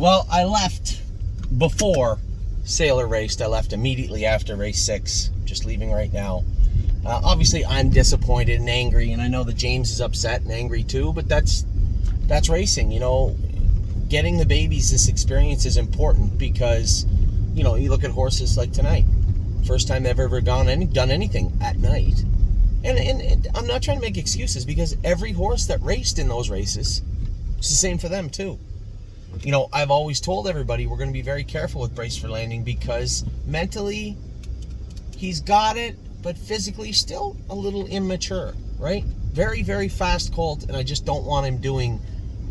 Well, I left before Sailor raced. I left immediately after race 6. Just leaving right now. Obviously, I'm disappointed and angry, and I know that James is upset and angry too, but that's racing. You know, getting the babies this experience is important because, you know, you look at horses like tonight. First time they've ever done anything at night. And I'm not trying to make excuses because every horse that raced in those races, it's the same for them too. You know, I've always told everybody we're going to be very careful with Brace for Landing because mentally he's got it, but physically still a little immature, right? Very, very fast colt, and I just don't want him doing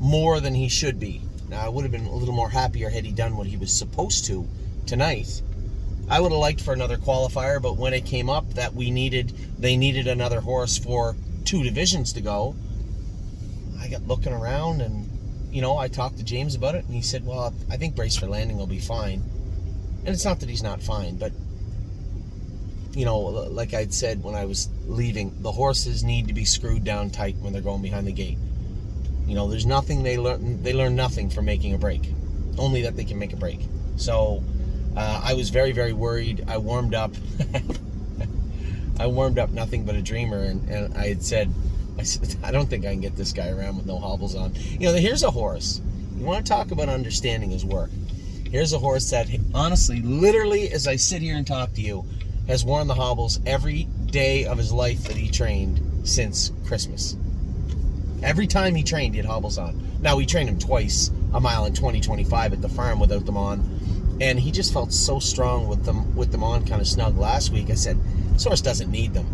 more than he should be. Now, I would have been a little more happier had he done what he was supposed to tonight. I would have liked for another qualifier, but when it came up that they needed another horse for 2 divisions to go, I got looking around and, you know, I talked to James about it, and he said, well, I think Brace for Landing will be fine. And it's not that he's not fine, but, you know, like I'd said when I was leaving, the horses need to be screwed down tight when they're going behind the gate. You know, there's nothing they learn nothing from making a break, only that they can make a break. So I was very, very worried. I warmed up. I warmed up nothing but a dreamer, and I said, I don't think I can get this guy around with no hobbles on. You know, here's a horse. You want to talk about understanding his work. Here's a horse that, honestly, literally, as I sit here and talk to you, has worn the hobbles every day of his life that he trained since Christmas. Every time he trained, he had hobbles on. Now, we trained him twice, a mile in 2025 at the farm without them on, and he just felt so strong with them on, kind of snug last week. I said, this horse doesn't need them.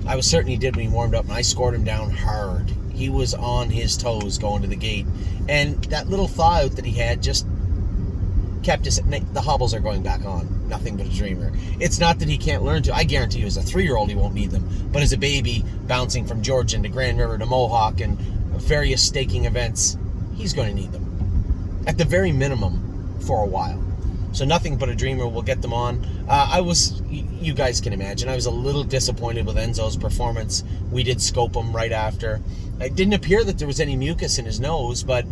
I was certain he did when he warmed up, and I scored him down hard. He was on his toes going to the gate. And that little thaw out that he had just kept us, the hobbles are going back on. Nothing but a dreamer. It's not that he can't learn to. I guarantee you as a 3-year-old he won't need them. But as a baby, bouncing from Georgian to Grand River to Mohawk and various staking events, he's going to need them. At the very minimum, for a while. So nothing but a dreamer will get them on. You guys can imagine, I was a little disappointed with Enzo's performance. We did scope him right after. It didn't appear that there was any mucus in his nose, but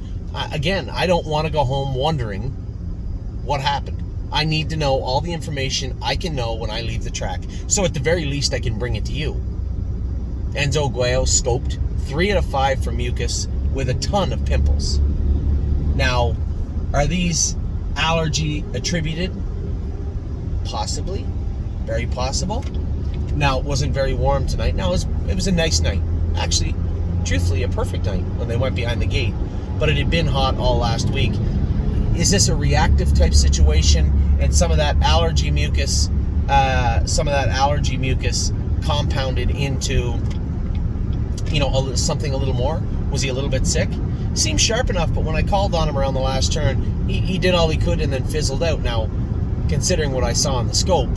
again, I don't want to go home wondering what happened. I need to know all the information I can know when I leave the track. So at the very least, I can bring it to you. Enzo Guayo scoped 3 out of 5 for mucus with a ton of pimples. Now, are these allergy attributed? Possibly. Very possible. Now, it wasn't very warm tonight. Now, it was a nice night. Actually, truthfully, a perfect night when they went behind the gate. But it had been hot all last week. Is this a reactive type situation? And some of that allergy mucus compounded into, you know, something a little more? Was he a little bit sick? Seemed sharp enough, but when I called on him around the last turn, he did all he could and then fizzled out. Now, considering what I saw on the scope,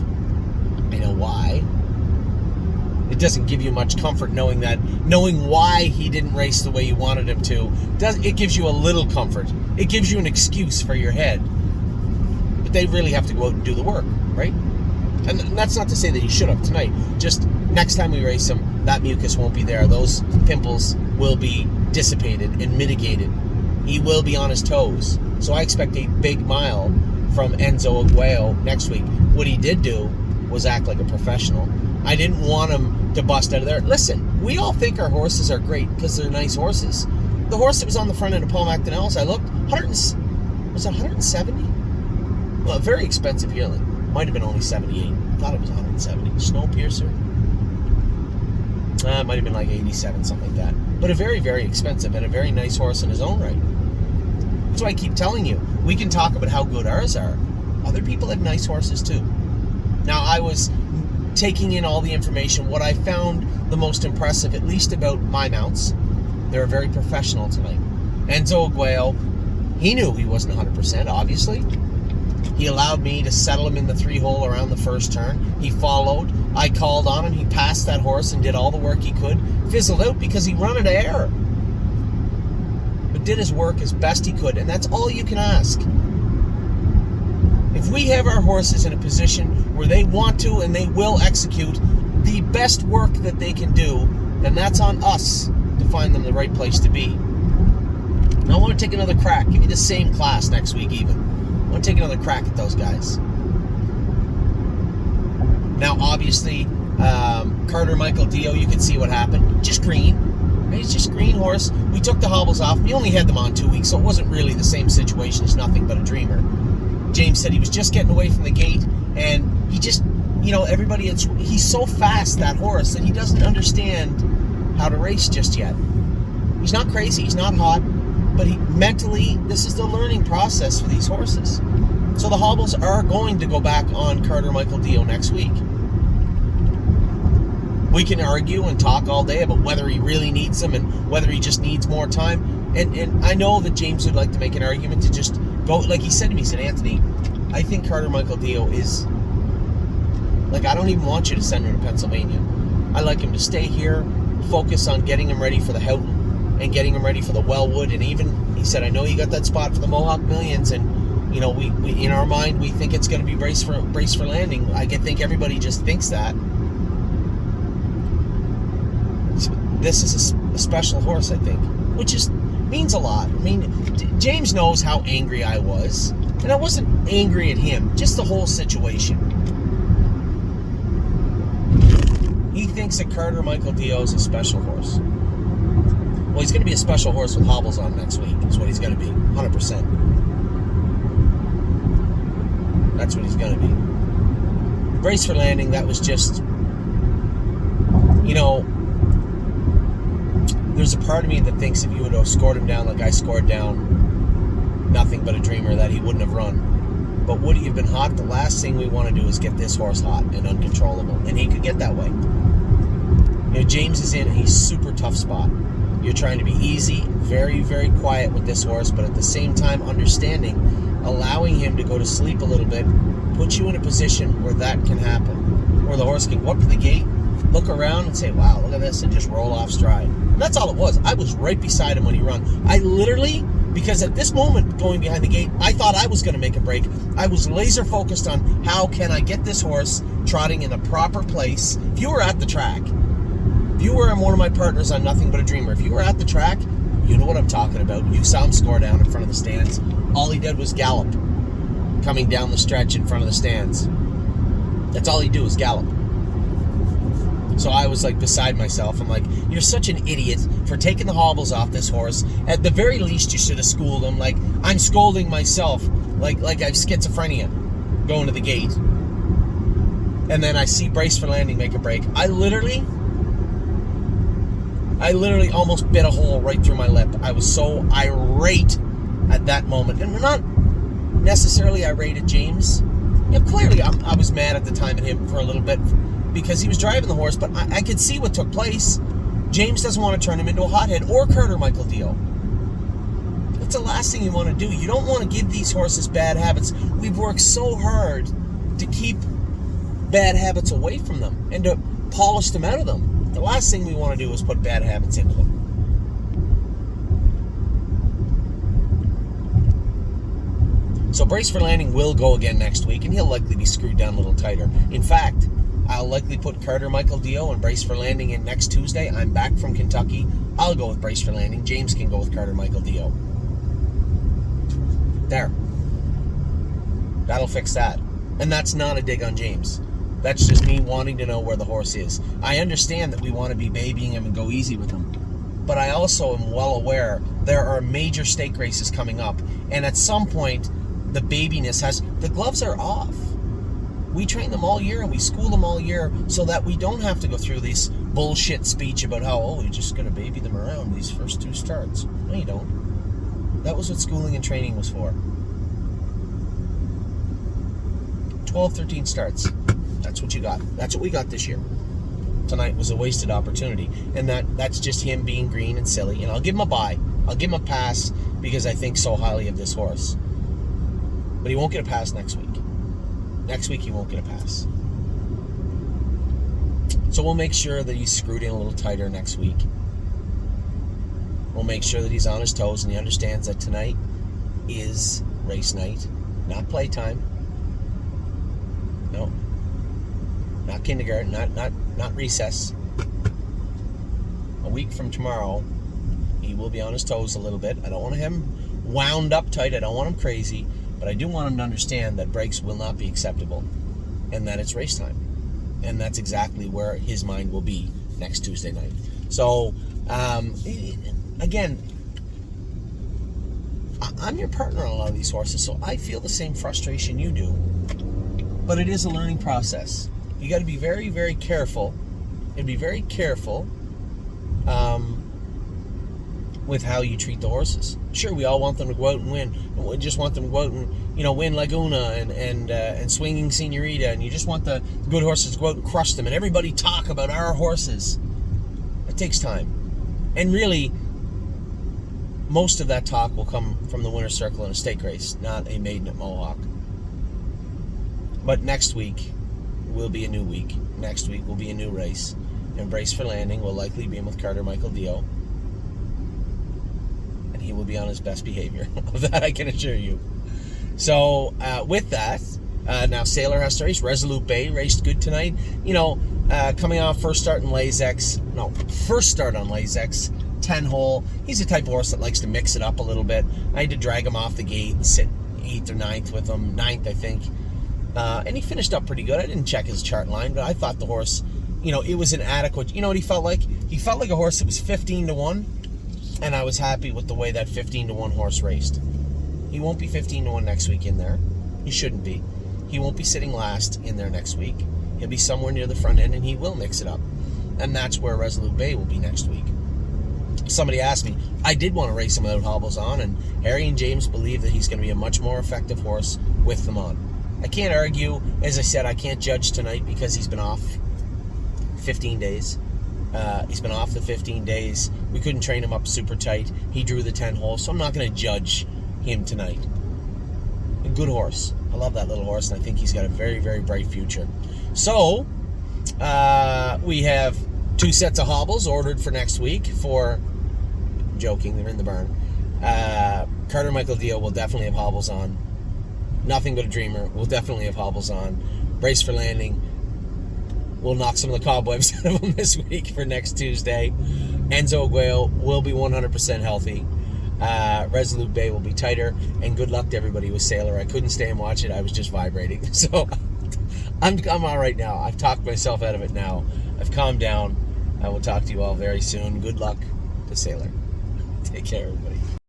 I know why. It doesn't give you much comfort knowing why he didn't race the way you wanted him to. It gives you a little comfort. It gives you an excuse for your head. But they really have to go out and do the work, right? And that's not to say that he should have tonight. Just next time we race him, that mucus won't be there. Those pimples will be dissipated and mitigated. He will be on his toes. So I expect a big mile from Enzo Aguayo next week. What he did do was act like a professional. I didn't want him to bust out of there. Listen, we all think our horses are great because they're nice horses. The horse that was on the front end of Paul McDonnell's, I looked, was it 170? Well, a very expensive yearling. Might have been only 78. I thought it was 170. Snowpiercer. It might have been like 87, something like that. But a very, very expensive and a very nice horse in his own right. That's why I keep telling you, we can talk about how good ours are. Other people have nice horses too. Now, I was taking in all the information. What I found the most impressive, at least about my mounts, they were very professional tonight. Enzo Aguayo, he knew he wasn't 100%, obviously. He allowed me to settle him in the 3-hole around the first turn. He followed. I called on him. He passed that horse and did all the work he could. Fizzled out because he run out of air. But did his work as best he could, and that's all you can ask. If we have our horses in a position where they want to and they will execute the best work that they can do, then that's on us to find them the right place to be. And I want to take another crack. Give me the same class next week even. I want to take another crack at those guys. Now, obviously, Carter Michael Dio, you can see what happened. Just green. Right? It's just green horse. We took the hobbles off. We only had them on 2 weeks, so it wasn't really the same situation as Nothing But a Dreamer. James said he was just getting away from the gate, and he just, everybody, he's so fast, that horse, that he doesn't understand how to race just yet. He's not crazy, he's not hot, but mentally, this is the learning process for these horses. So the hobbles are going to go back on Carter Michael Dio next week. We can argue and talk all day about whether he really needs them and whether he just needs more time. And I know that James would like to make an argument to just go, like he said to me, he said, Anthony, I think Carter Michael Dio is, I don't even want you to send him to Pennsylvania. I like him to stay here, focus on getting him ready for the Houghton and getting him ready for the Wellwood. And even, he said, I know you got that spot for the Mohawk Millions, and, we in our mind, we think it's going to be Brace for Landing. I think everybody just thinks that. This is a special horse, I think, which means a lot. I mean, James knows how angry I was, and I wasn't angry at him, just the whole situation. He thinks that Carter Michael Dio is a special horse. Well, he's going to be a special horse with hobbles on next week, is what he's going to be, 100%. That's what he's going to be. Brace for Landing, that was just, there's a part of me that thinks if you would have scored him down like I scored down Nothing But a Dreamer, that he wouldn't have run. But would he have been hot? The last thing we want to do is get this horse hot and uncontrollable. And he could get that way. James is in a super tough spot. You're trying to be easy, very, very quiet with this horse, but at the same time understanding, allowing him to go to sleep a little bit, puts you in a position where that can happen. Where the horse can go up to the gate, look around and say, wow, look at this, and just roll off stride. And that's all it was. I was right beside him when he ran. I literally, because at this moment going behind the gate, I thought I was going to make a break. I was laser focused on how can I get this horse trotting in the proper place. If you were at the track, if you were one of my partners on Nothing But a Dreamer, if you were at the track, you know what I'm talking about. You saw him score down in front of the stands. All he did was gallop, coming down the stretch in front of the stands. That's all he do is gallop. So I was beside myself. I'm like, you're such an idiot for taking the hobbles off this horse. At the very least, you should have schooled him. Like I'm scolding myself, like I've schizophrenia going to the gate. And then I see Brace for Landing make a break. I literally almost bit a hole right through my lip. I was so irate at that moment. And not necessarily irate at James. Clearly I was mad at the time at him for a little bit because he was driving the horse, but I could see what took place. James doesn't want to turn him into a hothead, or Carter Michael Dio. That's the last thing you want to do. You don't want to give these horses bad habits. We've worked so hard to keep bad habits away from them and to polish them out of them. The last thing we want to do is put bad habits into them. So Brace for Landing will go again next week, and he'll likely be screwed down a little tighter. In fact, I'll likely put Carter Michael Dio and Brace for Landing in next Tuesday. I'm back from Kentucky. I'll go with Brace for Landing. James can go with Carter Michael Dio. There. That'll fix that. And that's not a dig on James. That's just me wanting to know where the horse is. I understand that we want to be babying him and go easy with him. But I also am well aware there are major stake races coming up. And at some point, the babiness the gloves are off. We train them all year and we school them all year so that we don't have to go through this bullshit speech about how, you're just going to baby them around these first 2 starts. No, you don't. That was what schooling and training was for. 12, 13 starts. That's what you got. That's what we got this year. Tonight was a wasted opportunity. And that's just him being green and silly. And I'll give him a bye. I'll give him a pass because I think so highly of this horse. But he won't get a pass next week. Next week he won't get a pass. So we'll make sure that he's screwed in a little tighter next week. We'll make sure that he's on his toes and he understands that tonight is race night, not playtime. No. Not kindergarten, not recess. A week from tomorrow, he will be on his toes a little bit. I don't want him wound up tight. I don't want him crazy. But I do want him to understand that breaks will not be acceptable and that it's race time. And that's exactly where his mind will be next Tuesday night. So, again, I'm your partner on a lot of these horses, so I feel the same frustration you do. But it is a learning process. You got to be very, very careful. And be very careful with how you treat the horses. Sure, we all want them to go out and win. We just want them to go out and, win Laguna and Swinging Senorita, and you just want the good horses to go out and crush them, and everybody talk about our horses. It takes time. And really, most of that talk will come from the winner's circle in a stake race, not a maiden at Mohawk. But next week will be a new week. Next week will be a new race. And Brace for Landing will likely be in with Carter Michael Dio. And he will be on his best behavior. Of that I can assure you. So, with that, now Sailor has to race. Resolute Bay raced good tonight. Coming off first start on Lasix. 10 hole. He's the type of horse that likes to mix it up a little bit. I had to drag him off the gate and sit 8th or 9th with him. 9th, I think. And he finished up pretty good. I didn't check his chart line, but I thought the horse, it was an adequate. You know what he felt like? He felt like a horse that was 15-1, and I was happy with the way that 15-1 horse raced. He won't be 15-1 next week in there. He shouldn't be. He won't be sitting last in there next week. He'll be somewhere near the front end, and he will mix it up. And that's where Resolute Bay will be next week. Somebody asked me, I did want to race him without hobbles on, and Harry and James believe that he's going to be a much more effective horse with them on. I can't argue. As I said, I can't judge tonight because he's been off 15 days. He's been off the 15 days. We couldn't train him up super tight. He drew the 10 hole, so I'm not going to judge him tonight. A good horse. I love that little horse, and I think he's got a very, very bright future. So, we have 2 sets of hobbles ordered for next week for... I'm joking, they're in the barn. Carter Michael Dio will definitely have hobbles on. Nothing But a Dreamer will definitely have hobbles on. Brace for Landing will knock some of the cobwebs out of him this week for next Tuesday. Enzo Aguayo will be 100% healthy. Resolute Bay will be tighter. And good luck to everybody with Sailor. I couldn't stay and watch it. I was just vibrating. So I'm all right now. I've talked myself out of it now. I've calmed down. I will talk to you all very soon. Good luck to Sailor. Take care, everybody.